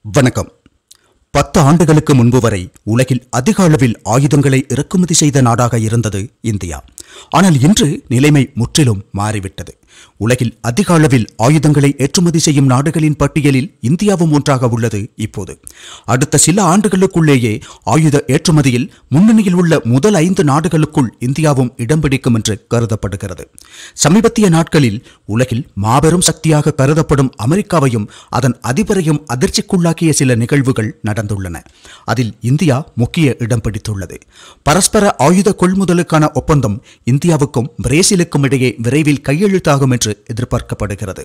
வணக்கம். 10 ஆண்டுகளுக்கு முன்பு வரை உலகில் அதிக அளவில் ஆயுதங்களை இறக்குமதி செய்த நாடாக இருந்தது இந்தியா. ஆனால் இன்று நிலைமை முற்றிலும் மாறிவிட்டது. உலகில் அதிக அளவில் ஆயுதங்களை ஏற்றுமதி செய்யும் நாடுகளின் பட்டியலில் இந்தியாவும் ஒன்றாக உள்ளது. இப்போது அடுத்த சில ஆண்டுகளுக்குள்ளேயே ஆயுத ஏற்றுமதியில் முன்னணியில் உள்ள முதல் 5 நாடுகளுக்குள் இந்தியாவும் இடம் பிடிக்கும் என்று கருதப்படுகிறது. சமீபத்திய நாட்களில் உலகில் மாபெரும் சக்தியாக கருதப்படும் அமெரிக்காவையும் அதன் அதிபரையும் அதிர்ச்சிக்குள்ளாக்கிய சில நிகழ்வுகள் நடந்துள்ளன. அதில் இந்தியா முக்கிய இடம் பிடித்துள்ளது. பரஸ்பர ஆயுத கொள்முதலுக்கான ஒப்பந்தம் இந்தியாவுக்கும் பிரேசிலுக்கும் இடையே விரைவில் கையெழுத்தாகும் என்று எதிர்பார்க்கப்படுகிறது.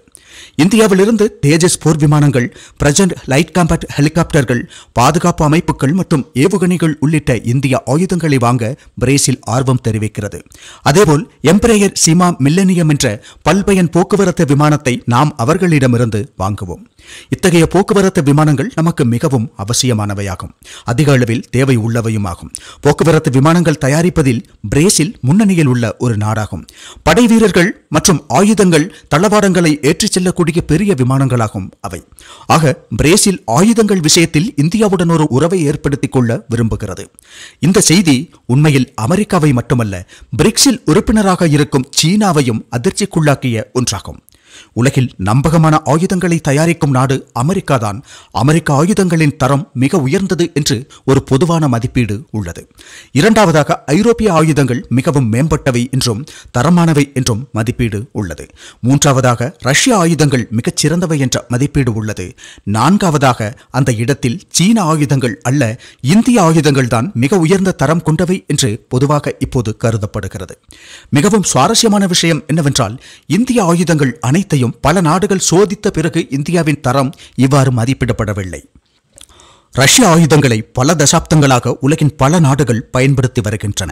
இந்தியாவிலிருந்து தேஜஸ் போர் விமானங்கள், பிரஜண்ட் லைட் காம்பேட் ஹெலிகாப்டர்கள், பாதுகாப்பு அமைப்புகள் மற்றும் ஏவுகணைகள் உள்ளிட்ட இந்திய ஆயுதங்களை வாங்க பிரேசில் ஆர்வம் தெரிவிக்கிறது. அதேபோல் எம்பரேயர் சீமா மில்லனியம் என்ற பல்பயன் போக்குவரத்து விமானத்தை நாம் அவர்களிடமிருந்து வாங்குவோம். இத்தகைய போக்குவரத்து விமானங்கள் நமக்கு மிகவும் அவசியமானவையாகும். அதிக அளவில் தேவை உள்ளவையுமாகும். போக்குவரத்து விமானங்கள் தயாரிப்பதில் பிரேசில் முன்னணியில் உள்ள ஒரு நாடாகும். படை வீரர்கள் மற்றும் ஆயுதங்கள், தளவாடங்களை ஏற்றிச் செல்லக்கூடிய பெரிய விமானங்களாகும் அவை. ஆக பிரேசில் ஆயுதங்கள் விஷயத்தில் இந்தியாவுடன் ஒரு உறவை ஏற்படுத்திக் கொள்ள விரும்புகிறது. இந்த செய்தி உண்மையில் அமெரிக்காவை மட்டுமல்ல, பிரிக்ஸில் உறுப்பினராக இருக்கும் சீனாவையும் அதிர்ச்சிக்குள்ளாக்கிய ஒன்றாகும். உலகில் நம்பகமான ஆயுதங்களை தயாரிக்கும் நாடு அமெரிக்கா தான். அமெரிக்க ஆயுதங்களின் தரம் மிக உயர்ந்தது என்று ஒரு பொதுவான மதிப்பீடு உள்ளது. இரண்டாவதாக ஐரோப்பிய ஆயுதங்கள் மிகவும் மேம்பட்டவை என்றும் தரமானவை என்றும் மதிப்பீடு உள்ளது. மூன்றாவதாக ரஷ்ய ஆயுதங்கள் மிகச் சிறந்தவை என்ற மதிப்பீடு உள்ளது. நான்காவதாக அந்த இடத்தில் சீன ஆயுதங்கள் அல்ல, இந்திய ஆயுதங்கள் தான் மிக உயர்ந்த தரம் கொண்டவை என்று பொதுவாக இப்போது கருதப்படுகிறது. மிகவும் சுவாரஸ்யமான விஷயம் என்னவென்றால், இந்திய ஆயுதங்கள் அனைத்தையும் பல நாடுகள் சோதித்த பிறகு இந்தியாவின் தரம் இவ்வாறு மதிப்பிடப்படவில்லை. ரஷ்ய ஆயுதங்களை பல தசாப்தங்களாக உலகின் பல நாடுகள் பயன்படுத்தி வருகின்றன.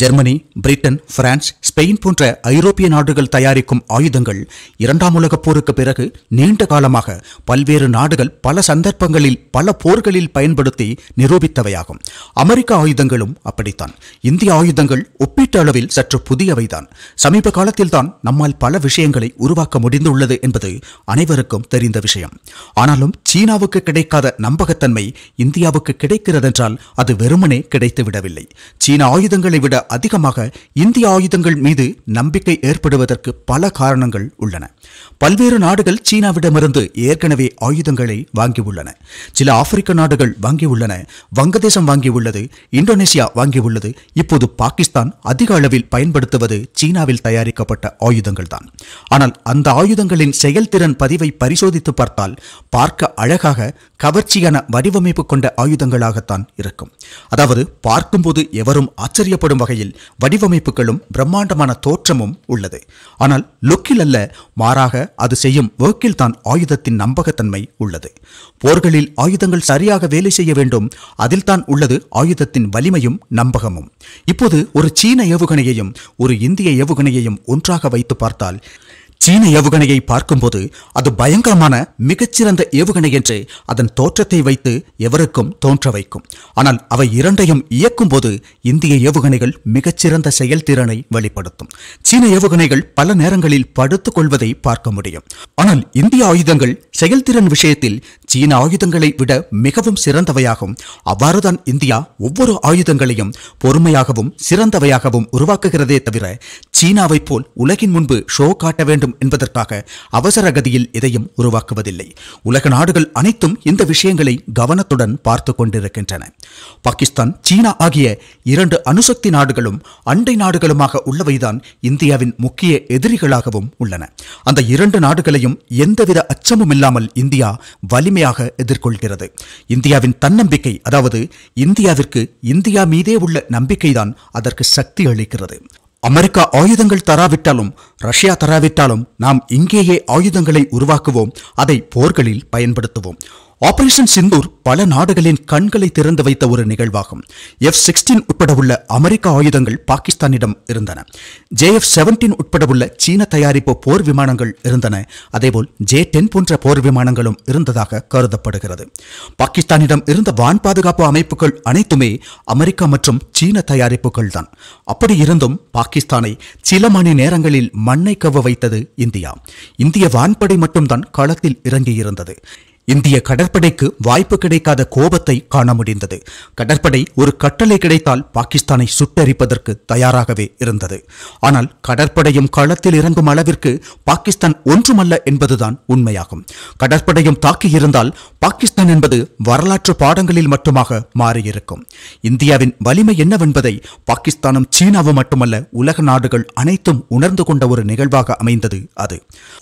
ஜெர்மனி, பிரிட்டன், பிரான்ஸ், ஸ்பெயின் போன்ற ஐரோப்பிய நாடுகள் தயாரிக்கும் ஆயுதங்கள் 2ஆம் உலகப் போருக்கு பிறகு நீண்ட காலமாக பல்வேறு நாடுகள் பல சந்தர்ப்பங்களில் பல போர்களில் பயன்படுத்தி நிரூபித்தவையாகும். அமெரிக்க ஆயுதங்களும் அப்படித்தான். இந்திய ஆயுதங்கள் ஒப்பீட்டு அளவில் சற்று புதியவைதான். சமீப காலத்தில் தான் நம்மால் பல விஷயங்களை உருவாக்க முடிந்துள்ளது என்பது அனைவருக்கும் தெரிந்த விஷயம். ஆனாலும் சீனாவுக்கு கிடைக்காத நம்பகத்தன்மை இந்தியாவுக்கு கிடைக்கிறதென்றால் அது வெறுமனே கிடைத்துவிடவில்லை. சீன ஆயுதங்களை விட அதிகமாக இந்திய ஆயுதங்கள் மீது நம்பிக்கை ஏற்படுவதற்கு பல காரணங்கள் உள்ளன. பல்வேறு நாடுகள் சீனாவிடமிருந்து ஏற்கனவே ஆயுதங்களை வாங்கியுள்ளன. சில ஆப்பிரிக்க நாடுகள் வாங்கியுள்ளன. வங்கதேசம் வாங்கியுள்ளது. இந்தோனேசியா வாங்கியுள்ளது. இப்போது பாகிஸ்தான் அதிக அளவில் பயன்படுத்துவது சீனாவில் தயாரிக்கப்பட்ட ஆயுதங்கள் தான். ஆனால் அந்த ஆயுதங்களின் செயல்திறன் பதிவை பரிசோதித்து பார்த்தால் பார்க்க அழகாக கவர்ச்சியான வடிவமைப்பு கொண்ட ஆயுதங்களாகத்தான் இருக்கும். அதாவது பார்க்கும்போது எவரும் ஆச்சரியப்படும் வகையில் வடிவமைப்புகளும் பிரம்மாண்டமான தோற்றமும் உள்ளது. ஆனால் லுக்கில் அல்ல, மாறாக அது செய்யும் ஒர்க்கில் தான் ஆயுதத்தின் நம்பகத்தன்மை உள்ளது. போர்களில் ஆயுதங்கள் சரியாக வேலை செய்ய வேண்டும். அதில் தான் உள்ளது ஆயுதத்தின் வலிமையும் நம்பகமும். இப்போது ஒரு சீன ஏவுகணையையும் ஒரு இந்திய ஏவுகணையையும் ஒன்றாக வைத்து பார்த்தால், சீன ஏவுகணையை பார்க்கும்போது அது பயங்கரமான மிகச்சிறந்த ஏவுகணை என்று அதன் தோற்றத்தை வைத்து எவருக்கும் தோன்ற வைக்கும். ஆனால் அவை இரண்டையும் இயக்கும் போது இந்திய ஏவுகணைகள் மிகச்சிறந்த செயல்திறனை வெளிப்படுத்தும். சீன ஏவுகணைகள் பல நேரங்களில் படுத்துக் கொள்வதை பார்க்க முடியும். ஆனால் இந்திய ஆயுதங்கள் செயல்திறன் விஷயத்தில் சீன ஆயுதங்களை விட மிகவும் சிறந்தவையாகும். அவ்வாறுதான் இந்தியா ஒவ்வொரு ஆயுதங்களையும் பொறுமையாகவும் சிறந்தவையாகவும் உருவாக்குகிறதே தவிர சீனாவை போல் உலகின் முன்பு ஷோ காட்ட வேண்டும் என்பதற்காக அவசர கதியில் எதையும் உருவாக்குவதில்லை. உலக நாடுகள் அனைத்தும் இந்த விஷயங்களை கவனத்துடன் பார்த்து கொண்டிருக்கின்றன. பாகிஸ்தான், சீனா ஆகிய 2 அணுசக்தி நாடுகளும் அண்டை நாடுகளுமாக உள்ளவைதான் இந்தியாவின் முக்கிய எதிரிகளாகவும் உள்ளன. அந்த 2 நாடுகளையும் எந்தவித அச்சமும் இல்லாமல் இந்தியா வலிமையாக எதிர்கொள்கிறது. இந்தியாவின் தன்னம்பிக்கை, அதாவது இந்தியாவிற்கு இந்தியா மீதே உள்ள நம்பிக்கைதான் அதற்கு சக்தி அளிக்கிறது. அமெரிக்கா ஆயுதங்கள் தராவிட்டாலும், ரஷ்யா தராவிட்டாலும் நாம் இங்கேயே ஆயுதங்களை உருவாக்குவோம். அதை போர்களில் பயன்படுத்துவோம். ஆபரேஷன் சிந்தூர் பல நாடுகளின் கண்களை திறந்து வைத்த ஒரு நிகழ்வாகும். F-16 உட்பட உள்ள அமெரிக்க ஆயுதங்கள் பாகிஸ்தானிடம் இருந்தன. JF-17 உட்பட உள்ள சீன தயாரிப்பு போர் விமானங்கள் இருந்தன. அதேபோல் J-10 போன்ற போர் விமானங்களும் இருந்ததாக கருதப்படுகிறது. பாகிஸ்தானிடம் இருந்த வான் பாதுகாப்பு அமைப்புகள் அனைத்துமே அமெரிக்கா மற்றும் சீன தயாரிப்புகள் தான். அப்படி இருந்தும் பாகிஸ்தானை சில மணி நேரங்களில் மண்ணை கவ்வ வைத்தது இந்தியா. இந்திய வான்படை மட்டும்தான் களத்தில் இறங்கியிருந்தது. இந்திய கடற்படைக்கு வாய்ப்பு கிடைக்காத கோபத்தை காண முடிந்தது. கடற்படை ஒரு கட்டளை கிடைத்தால் பாகிஸ்தானை சுட்டெரிப்பதற்கு தயாராகவே இருந்தது. ஆனால் கடற்படையும் களத்தில் இறங்கும் அளவிற்கு பாகிஸ்தான் ஒன்றுமல்ல என்பதுதான் உண்மையாகும். கடற்படையும் தாக்கியிருந்தால் பாகிஸ்தான் என்பது வரலாற்று பாடங்களில் மட்டுமாக மாறியிருக்கும். இந்தியாவின் வலிமை என்னவென்பதை பாகிஸ்தானும் சீனாவும் மட்டுமல்ல, உலக நாடுகள் அனைத்தும் உணர்ந்து கொண்ட ஒரு நிகழ்வாக அமைந்தது அது.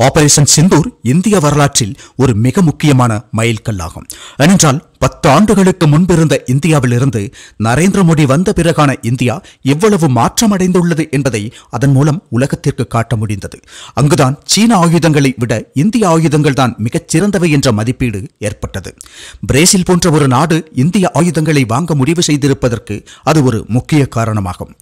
ஆபரேஷன் சிந்தூர் இந்திய வரலாற்றில் ஒரு மிக முக்கியமான மைல்கல்லாகும். ஏனென்றால் 10 ஆண்டுகளுக்கு முன்பிருந்த இந்தியாவிலிருந்து நரேந்திர மோடி வந்த பிறகான இந்தியா எவ்வளவு மாற்றமடைந்துள்ளது என்பதை அதன் மூலம் உலகத்திற்கு காட்ட முடிந்தது. அங்குதான் சீன ஆயுதங்களை விட இந்திய ஆயுதங்கள் தான் மிகச் சிறந்தவை என்ற மதிப்பீடு ஏற்பட்டது. பிரேசில் போன்ற ஒரு நாடு இந்திய ஆயுதங்களை வாங்க முடிவு செய்திருப்பதற்கு அது ஒரு முக்கிய காரணமாகும்.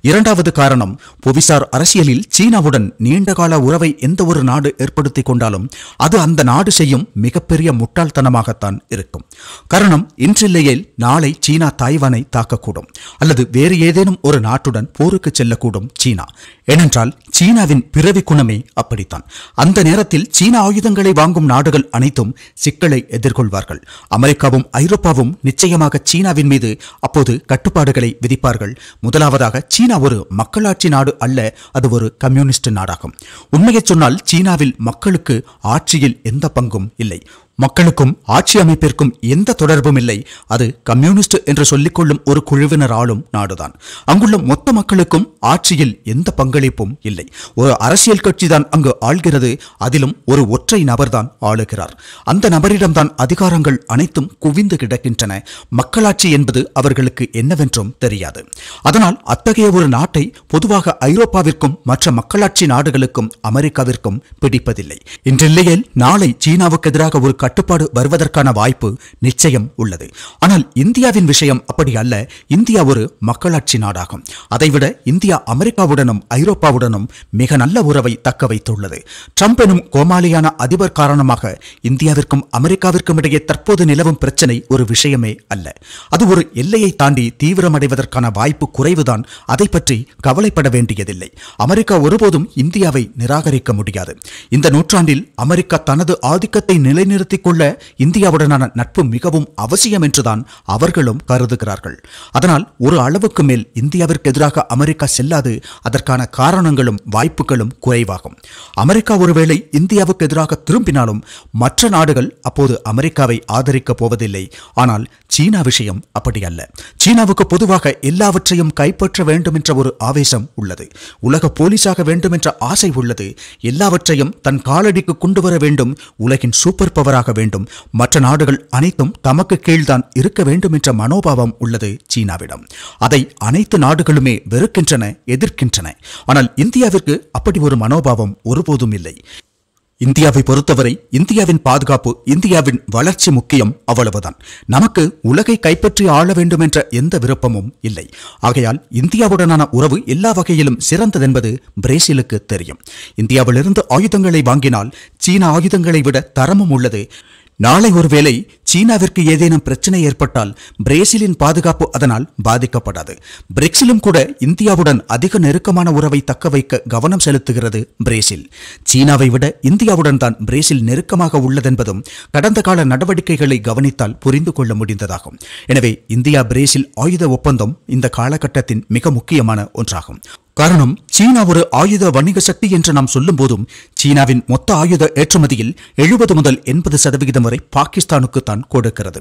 இரண்டாவது காரணம், புவிசார் அரசியலில் சீனாவுடன் நீண்டகால உறவை எந்த ஒரு நாடு ஏற்படுத்திக் கொண்டாலும் அது அந்த நாடு செய்யும் மிகப்பெரிய முட்டாள்தனமாகத்தான் இருக்கும். காரணம், இன்றில்லையேல் நாளை சீனா தாய்வானை தாக்கக்கூடும், அல்லது வேறு ஏதேனும் ஒரு நாட்டுடன் போருக்கு செல்லக்கூடும் சீனா. ஏனென்றால் சீனாவின் பிறவி குணமே அப்படித்தான். அந்த நேரத்தில் சீன ஆயுதங்களை வாங்கும் நாடுகள் அனைத்தும் சிக்கலை எதிர்கொள்வார்கள். அமெரிக்காவும் ஐரோப்பாவும் நிச்சயமாக சீனாவின் மீது அப்போது கட்டுப்பாடுகளை விதிப்பார்கள். முதலாவதாக, சீனா ஒரு மக்களாட்சி நாடு அல்ல, அது ஒரு கம்யூனிஸ்ட் நாடாகும். உண்மையை சொன்னால் சீனாவில் மக்களுக்கு ஆட்சியில் எந்த பங்கும் இல்லை. மக்களுக்கும் ஆட்சி அமைப்பிற்கும் எந்த தொடர்பும் இல்லை. அது கம்யூனிஸ்ட் என்று சொல்லிக்கொள்ளும் ஒரு குழுவினர் ஆளும் நாடுதான். அங்குள்ள மொத்த மக்களுக்கும் ஆட்சியில் எந்த பங்களிப்பும் இல்லை. ஒரு அரசியல் கட்சிதான் அங்கு ஆள்கிறது. அதிலும் ஒரு ஒற்றை நபர்தான் ஆளுகிறார். அந்த நபரிடம்தான் அதிகாரங்கள் அனைத்தும் குவிந்து கிடக்கின்றன. மக்களாட்சி என்பது அவர்களுக்கு என்னவென்றும் தெரியாது. அதனால் அத்தகைய ஒரு நாட்டை பொதுவாக ஐரோப்பாவிற்கும் மற்ற மக்களாட்சி நாடுகளுக்கும் அமெரிக்காவிற்கும் பிடிப்பதில்லை. இன்றில்லையேல் நாளை சீனாவுக்கு எதிராக ஒரு கட்டுப்பாடு வருவதற்கான வாய்ப்பு நிச்சயம் உள்ளது. ஆனால் இந்தியாவின் விஷயம் அப்படி அல்ல. இந்தியா ஒரு மக்களாட்சி நாடாகும். அதைவிட இந்தியா அமெரிக்காவுடனும் ஐரோப்பாவுடனும் மிக நல்ல உறவை தக்க வைத்துள்ளது. ட்ரம்ப் எனும் கோமாளியான அதிபர் காரணமாக இந்தியாவிற்கும் அமெரிக்காவிற்கும் இடையே தற்போது நிலவும் பிரச்சனை ஒரு விஷயமே அல்ல. அது ஒரு எல்லையை தாண்டி தீவிரமடைவதற்கான வாய்ப்பு குறைவுதான். அதை பற்றி கவலைப்பட வேண்டியதில்லை. அமெரிக்கா ஒருபோதும் இந்தியாவை நிராகரிக்க முடியாது. இந்த நூற்றாண்டில் அமெரிக்கா தனது ஆதிக்கத்தை நிலைநிறுத்திக் கொள்ள இந்தியாவுடனான நட்பு மிகவும் அவசியம் என்றுதான் அவர்களும் கருதுகிறார்கள். அதனால் ஒரு அளவுக்கு மேல் இந்தியாவிற்கு எதிராக அமெரிக்கா செல்லாது. அதற்கான காரணங்களும் வாய்ப்புகளும் குறைவாகும். அமெரிக்கா ஒருவேளை இந்தியாவுக்கு எதிராக திரும்பினாலும் மற்ற நாடுகள் அப்போது அமெரிக்காவை ஆதரிக்கப் போவதில்லை. ஆனால் சீனா விஷயம் அப்படி அல்ல. சீனாவுக்கு பொதுவாக எல்லாவற்றையும் கைப்பற்ற வேண்டும் என்ற ஒரு ஆவேசம் உள்ளது. உலக போலீஸாக வேண்டும் என்ற ஆசை உள்ளது. எல்லாவற்றையும் தன் காலடிக்கு கொண்டு வர வேண்டும். உலகின் சூப்பர் பவராக வேண்டும். மற்ற நாடுகள் அனைத்தும் தமக்கு கீழ்தான் இருக்க வேண்டும் என்ற மனோபாவம் உள்ளது சீனாவிடம். அதை அனைத்து நாடுகளுமே வெறுக்கின்றன, எதிர்க்கின்றன. ஆனால் இந்தியாவிற்கு அப்படி ஒரு மனோபாவம் ஒருபோதும் இல்லை. இந்தியாவை பொறுத்தவரை இந்தியாவின் பாதுகாப்பு, இந்தியாவின் வளர்ச்சி முக்கியம், அவ்வளவுதான். நமக்கு உலகை கைப்பற்றி ஆள வேண்டும் என்ற எந்த விருப்பமும் இல்லை. ஆகையால் இந்தியாவுடனான உறவு எல்லா வகையிலும் சிறந்ததென்பது பிரேசிலுக்கு தெரியும். இந்தியாவிலிருந்து ஆயுதங்களை வாங்கினால் சீன ஆயுதங்களை விட தரமும் உள்ளது. நாளை ஒருவேளை சீனாவிற்கு ஏதேனும் பிரச்சனை ஏற்பட்டால் பிரேசிலின் பாதுகாப்பு அதனால் பாதிக்கப்படாது. பிரிக்ஸிலும் கூட இந்தியாவுடன் அதிக நெருக்கமான உறவை தக்க வைக்க கவனம் செலுத்துகிறது பிரேசில். சீனாவை விட இந்தியாவுடன் தான் பிரேசில் நெருக்கமாக உள்ளதென்பதும் கடந்த கால நடவடிக்கைகளை கவனித்தால் புரிந்து கொள்ள முடிந்ததாகும். எனவே இந்தியா பிரேசில் ஆயுத ஒப்பந்தம் இந்த காலகட்டத்தின் மிக முக்கியமான ஒன்றாகும். காரணம், சீனா ஒரு ஆயுத வணிக சக்தி என்று நாம் சொல்லும் போதும் சீனாவின் மொத்த ஆயுத ஏற்றுமதியில் 70 முதல் 80% வரை பாகிஸ்தானுக்கு தான் கொடுக்கிறது.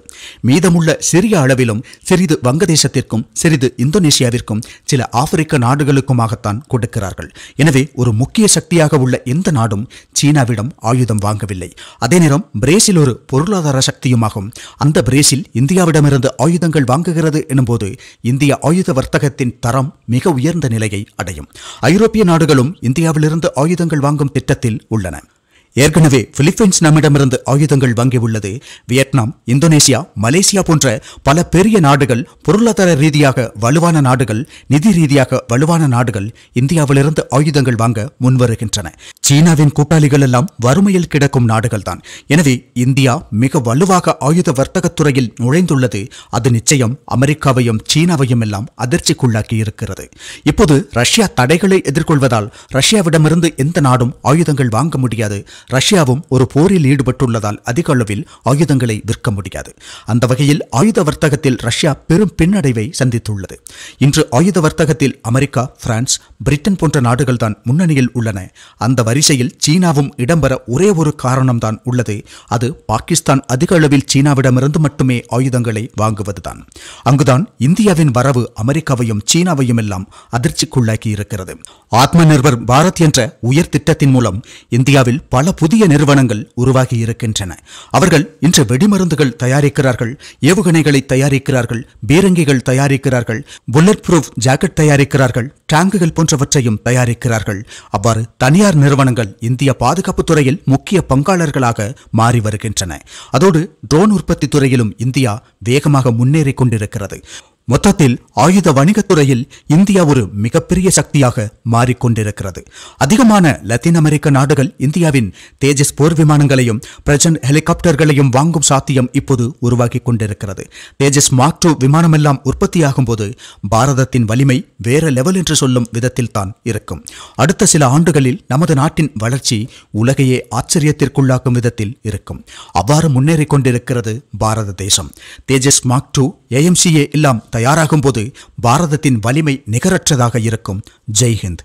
மீதமுள்ள சிறிய அளவிலும் சிறிது வங்கதேசத்திற்கும் சிறிது இந்தோனேசியாவிற்கும் சில ஆப்பிரிக்க நாடுகளுக்குமாகத்தான் கொடுக்கிறார்கள். எனவே ஒரு முக்கிய சக்தியாக உள்ள எந்த நாடும் சீனாவிடம் ஆயுதம் வாங்கவில்லை. அதே நேரம் பிரேசில் ஒரு பொருளாதார சக்தியுமாகும். அந்த பிரேசில் இந்தியாவிடமிருந்து ஆயுதங்கள் வாங்குகிறது எனும்போது இந்திய ஆயுத வர்த்தகத்தின் தரம் மிக உயர்ந்த நிலையை அடையும். ஐரோப்பிய நாடுகளும் இந்தியாவிலிருந்து ஆயுதங்கள் வாங்கும் திட்டத்தில் உள்ளன. ஏற்கனவே பிலிப்பைன்ஸ் நம்மிடமிருந்து ஆயுதங்கள் வாங்கியுள்ளது. வியட்நாம், இந்தோனேசியா, மலேசியா போன்ற பல பெரிய நாடுகள், பொருளாதார ரீதியாக வலுவான நாடுகள், நிதி ரீதியாக வலுவான நாடுகள் இந்தியாவிலிருந்து ஆயுதங்கள் வாங்க முன்வருகின்றன. சீனாவின் கூட்டாளிகள் எல்லாம் வறுமையில் கிடக்கும் நாடுகள்தான். எனவே இந்தியா மிக வலுவாக ஆயுத வர்த்தகத்துறையில் நுழைந்துள்ளது. அது நிச்சயம் அமெரிக்காவையும் சீனாவையும் எல்லாம் அதிர்ச்சிக்குள்ளாக்கி இருக்கிறது. இப்போது ரஷ்யா தடைகளை எதிர்கொள்வதால் ரஷ்யாவிடமிருந்து எந்த நாடும் ஆயுதங்கள் வாங்க முடியாது. ரஷ்யாவும் ஒரு போரில் ஈடுபட்டுள்ளதால் அதிக அளவில் ஆயுதங்களை விற்க முடியாது. அந்த வகையில் ஆயுத வர்த்தகத்தில் ரஷ்யா பெரும் பின்னடைவை சந்தித்துள்ளது. இன்று ஆயுத வர்த்தகத்தில் அமெரிக்கா, பிரான்ஸ், பிரிட்டன் போன்ற நாடுகள் தான் முன்னணியில் உள்ளன. அந்த வரிசையில் சீனாவும் இடம்பெற ஒரே ஒரு காரணம்தான் உள்ளது. அது பாகிஸ்தான் அதிக அளவில் சீனாவிடமிருந்து மட்டுமே ஆயுதங்களை வாங்குவதுதான். அங்குதான் இந்தியாவின் வரவு அமெரிக்காவையும் சீனாவையும் எல்லாம் அதிர்ச்சிக்குள்ளாக்கி இருக்கிறது. ஆத்ம நிர்பர் பாரத் என்ற உயர் திட்டத்தின் மூலம் இந்தியாவில் பல புதிய நிறுவனங்கள் உருவாகி இருக்கின்றன. அவர்கள் இன்று வெடிமருந்துகள் தயாரிக்கிறார்கள், ஏவுகணைகளை தயாரிக்கிறார்கள், பீரங்கிகள் தயாரிக்கிறார்கள், புல்லட் ப்ரூஃப் ஜாக்கெட் தயாரிக்கிறார்கள், டேங்குகள் போன்றவற்றையும் தயாரிக்கிறார்கள். அவ்வாறு தனியார் நிறுவனங்கள் இந்திய பாதுகாப்பு துறையில் முக்கிய பங்காளர்களாக மாறி வருகின்றன. அதோடு ட்ரோன் உற்பத்தி துறையிலும் இந்தியா வேகமாக முன்னேறி கொண்டிருக்கிறது. மொத்தத்தில் ஆயுத வணிகத்துறையில் இந்தியா ஒரு மிகப்பெரிய சக்தியாக மாறிக்கொண்டிருக்கிறது. அதிகமான லத்தீன் அமெரிக்க நாடுகள் இந்தியாவின் தேஜஸ் போர் விமானங்களையும் பிரஜன் ஹெலிகாப்டர்களையும் வாங்கும் சாத்தியம் இப்போது உருவாகி கொண்டிருக்கிறது. தேஜஸ் மார்க் 2 விமானமெல்லாம் உற்பத்தியாகும் போது பாரதத்தின் வலிமை வேற லெவல் என்று சொல்லும் விதத்தில் தான் இருக்கும். அடுத்த சில ஆண்டுகளில் நமது நாட்டின் வளர்ச்சி உலகையே ஆச்சரியத்திற்குள்ளாக்கும் விதத்தில் இருக்கும். அவ்வாறு முன்னேறி கொண்டிருக்கிறது பாரத தேசம். தேஜஸ் மார்க் 2, AMCA எல்லாம் தயாராகும் போது பாரதத்தின் வலிமை நிகரற்றதாக இருக்கும். ஜெய் ஹிந்த்.